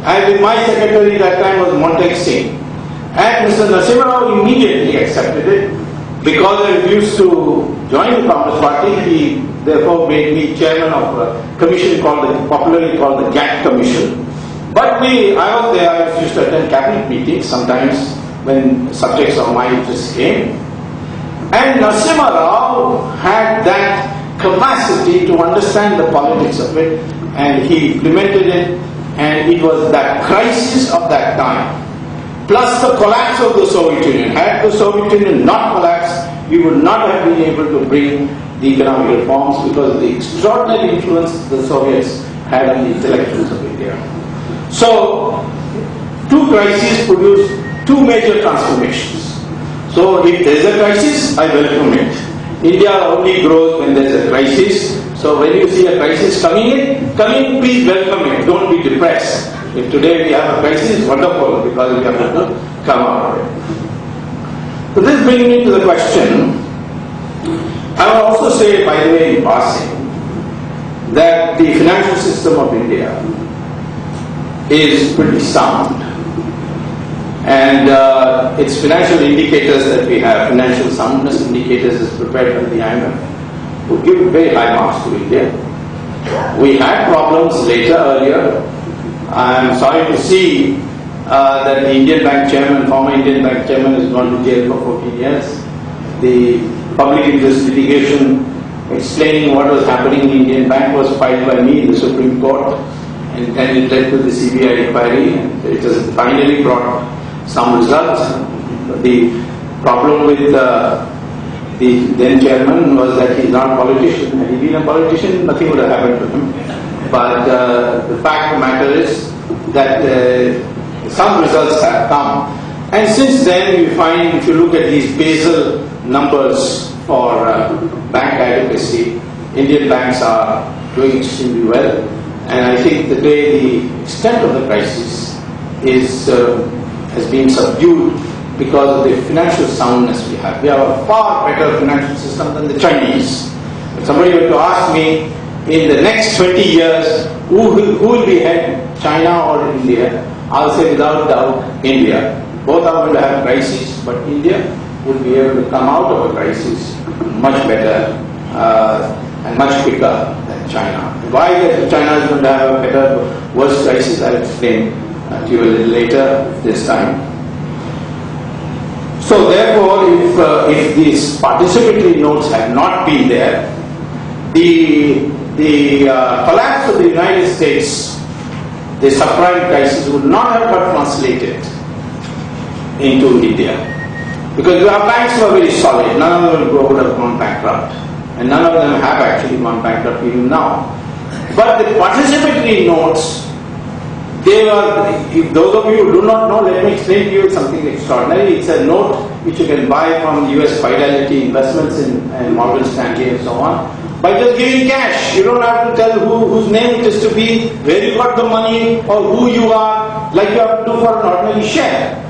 And with my secretary that time was Singh. And Mr. Narasimha Rao immediately accepted it. Because I refused to join the Congress party, he therefore made me chairman of a commission popularly called the GATT Commission. But I was there, I used to attend cabinet meetings sometimes when subjects of my interest came. And Narasimha Rao had that capacity to understand the politics of it, and he implemented it, and it was that crisis of that time, plus the collapse of the Soviet Union. Had the Soviet Union not collapsed, we would not have been able to bring the economic reforms because of the extraordinary influence the Soviets had on the intellectuals of India. So, two crises produced two major transformations. So, if there is a crisis, I welcome it. India only grows when there is a crisis. So, when you see a crisis coming in, please welcome it. Don't be depressed. If today we have a crisis, wonderful, because we have to come out of it. So this brings me to the question. I will also say, by the way, in passing, that the financial system of India is pretty sound. And its financial indicators that we have, financial soundness indicators is prepared by the IMF, would give very high marks to India. We had problems earlier. I am sorry to see that the Indian Bank Chairman, former Indian Bank Chairman, has gone to jail for 14 years. The public interest litigation explaining what was happening in the Indian Bank was filed by me in the Supreme Court, and it led to the CBI inquiry, and it has finally brought some results. The problem with the then chairman was that he's not a politician. Had he been a politician, nothing would have happened to him. But the fact of the matter is that some results have come. And since then, we find, if you look at these Basel numbers for bank adequacy, Indian banks are doing extremely well. And I think the extent of the crisis has been subdued because of the financial soundness we have. We have a far better financial system than the Chinese. If somebody were to ask me, in the next 20 years, who will be head, China or India? I'll say without doubt, India. Both are going to have crises, but India will be able to come out of a crisis much better and much quicker than China. Why China is going to have a better, worse crisis, I'll explain to you a little later this time. So therefore, if these participatory notes had not been there, the collapse of the United States, the subprime crisis, would not have got translated into India. Because our banks were very solid, none of them would have gone bankrupt. And none of them have actually gone bankrupt even now. But the participatory notes, they were, if those of you who do not know, let me explain to you something extraordinary. It's a note which you can buy from US Fidelity Investments and Morgan Stanley and so on, by just giving cash. You don't have to tell whose name it is to be, where you got the money, or who you are, like you have to do for an ordinary share.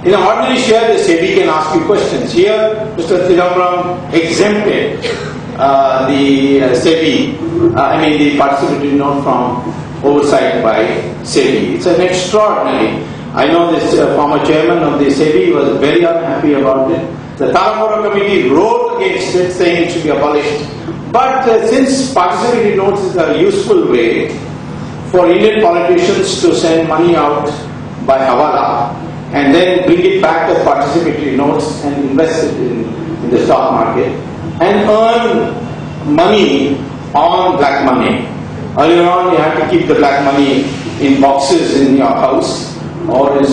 In an ordinary share, the SEBI can ask you questions. Here, Mr. Chidambaram exempted the SEBI, the participatory note from oversight by SEBI. It's an extraordinary. I know this former chairman of the SEBI was very unhappy about it. The Taramura committee wrote against it, saying it should be abolished. But since participatory notes is a useful way for Indian politicians to send money out by Hawala and then bring it back as participatory notes and invest it in the stock market and earn money on black money. Earlier on, you had to keep the black money in boxes in your house or in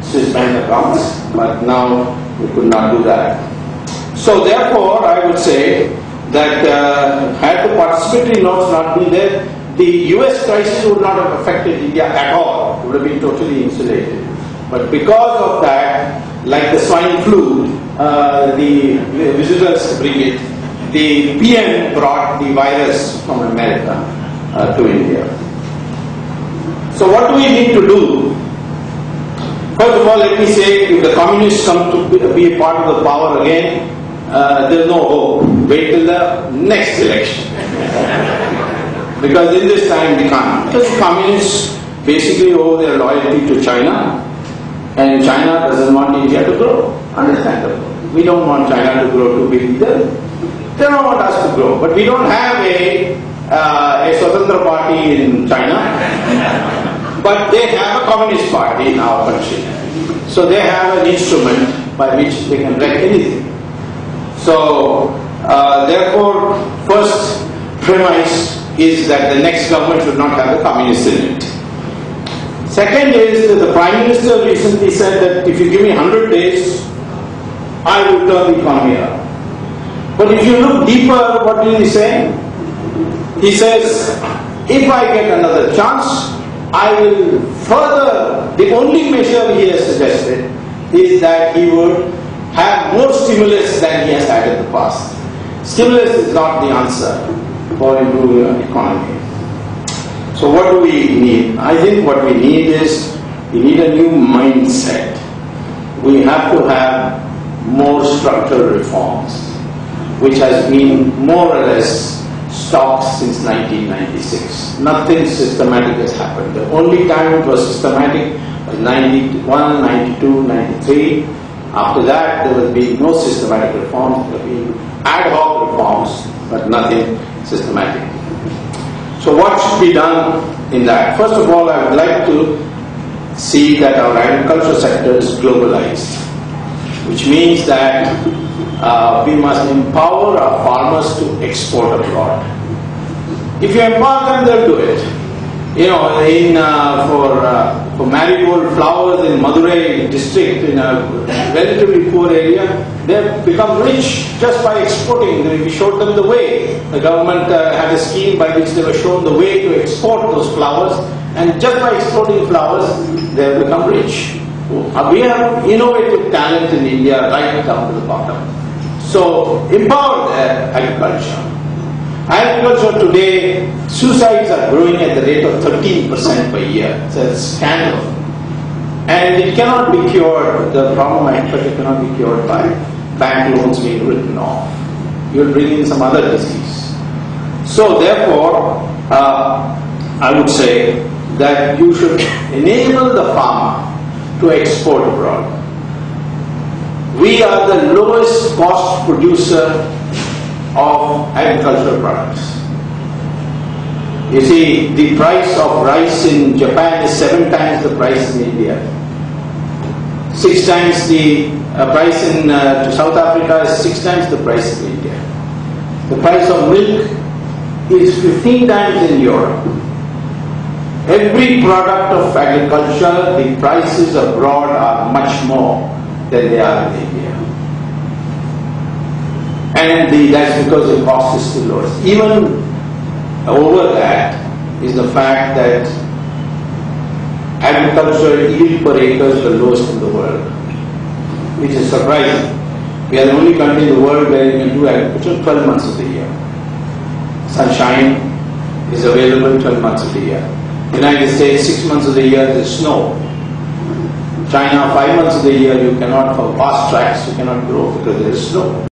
Swiss bank accounts, but now we could not do that. So therefore, I would say that had the participatory notes not been there, the US crisis would not have affected India at all. It would have been totally insulated. But because of that, like the swine flu, the visitors bring it, the PM brought the virus from America to India. So what do we need to do? First of all, let me say, if the communists come to be a part of the power again, there's no hope. Wait till the next election. Because in this time we can't. Because communists basically owe their loyalty to China, and China doesn't want India to grow. Understandable. We don't want China to grow too big either. They don't want us to grow. But we don't have a Swatantra party in China, but they have a communist party in our country. So they have an instrument by which they can wreck anything. So therefore, first premise is that the next government should not have a communist in it. Second is that the Prime Minister recently said that if you give me 100 days, I will turn the economy around. But if you look deeper, what is he saying? He says, if I get another chance, I will further, the only measure he has suggested is that he would have more stimulus than he has had in the past. Stimulus is not the answer for improving our economy. So what do we need? I think what we need is, we need a new mindset. We have to have more structural reforms, which has been more or less stopped since 1996. Nothing systematic has happened. The only time it was systematic was 91, 92, 93. After that, there will be no systematic reforms. There will be ad hoc reforms, but nothing systematic. So what should be done in that? First of all, I would like to see that our agriculture sector is globalized, which means that we must empower our farmers to export abroad. If you empower them, they'll do it. You know, for marigold flowers in Madurai district, in a relatively poor area, they've become rich just by exporting. We showed them the way. The government had a scheme by which they were shown the way to export those flowers, and just by exporting flowers, they've become rich. We have innovative talent in India right down to the bottom. So empower their agriculture. Agriculture today, suicides are growing at the rate of 13% per year. It's a scandal. And it cannot be cured, the problem of agriculture cannot be cured by bank loans being written off. You'll bring in some other disease. So therefore, I would say that you should enable the farmer to export abroad. We are the lowest cost producer of agricultural products. You see, the price of rice in Japan is 7 times the price in India. 6 times the price in South Africa is 6 times the price in India. The price of milk is 15 times in Europe. Every product of agriculture, the prices abroad are much more than they are in India. And that's because the cost is still lower. Even over that is the fact that agricultural yield per acre is the lowest in the world, which is surprising. We are the only country in the world where you can do agriculture 12 months of the year. Sunshine is available 12 months of the year. United States, 6 months of the year there is snow. China, 5 months of the year you cannot, for vast tracts, you cannot grow because there is snow.